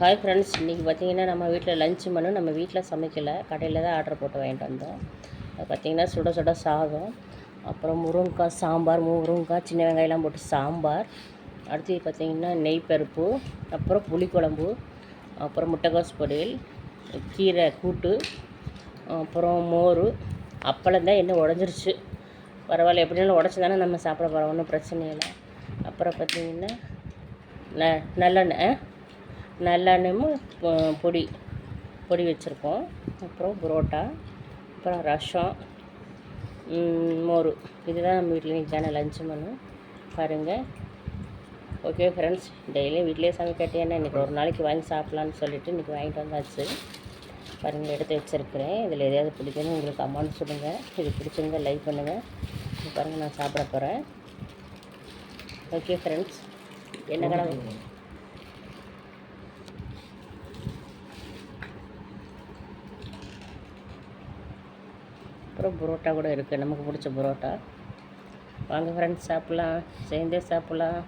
Hi friends, இன்றைக்கி பார்த்திங்கன்னா நம்ம வீட்டில் லஞ்ச் மெனு நம்ம வீட்டில் சமைக்கலை, கடையில் தான் ஆர்டர் போட்டு வாங்கிட்டு வந்தோம். அது பார்த்திங்கன்னா சுட சுட சாதம், அப்புறம் முருங்கைக்காய் சாம்பார், முருங்கைக்காய் சின்ன வெங்காயம்லாம் போட்டு சாம்பார். அடுத்து பார்த்திங்கன்னா நெய் பருப்பு, அப்புறம் புளிக்குழம்பு, அப்புறம் முட்டைக்கோஸ் பொரியல், கீரை கூட்டு, அப்புறம் மோர். அப்பளம் தான் என்ன உடஞ்சிருச்சு, பரவாயில்ல, எப்படினாலும் உடச்சி தானே நம்ம சாப்பிட போகிறோம், ஒன்றும் பிரச்சனை இல்லை. அப்புறம் பார்த்திங்கன்னா நல்லெண்ணெயும் பொடி வச்சுருக்கோம். அப்புறம் புரோட்டா, அப்புறம் ரசம், மோர். இதுதான் நம்ம வீட்டில் இன்றைக்கான லஞ்ச் மெனு பாருங்கள். ஓகே ஃப்ரெண்ட்ஸ், டெய்லியும் வீட்டிலே சமைக்காட்டியானே இன்றைக்கி ஒரு நாளைக்கு வாங்கி சாப்பிட்லான்னு சொல்லிவிட்டு இன்றைக்கி வாங்கிட்டு வந்தாச்சு. பாருங்கள், எடுத்து வச்சுருக்கிறேன். இதில் எதையாவது பிடிக்கணும் உங்களுக்கு அமௌண்ட் சொல்லுங்கள். இது பிடிச்சிருந்தால் லைக் பண்ணுங்கள். பாருங்கள், நான் சாப்பிட போகிறேன். ஓகே ஃப்ரெண்ட்ஸ், என்ன கடை அப்புறம் புரோட்டா கூட இருக்குது, நமக்கு பிடிச்ச புரோட்டா. வாங்க ஃப்ரெண்ட்ஸ், சாப்பிட்லாம், சேர்ந்தே சாப்பிட்லாம்.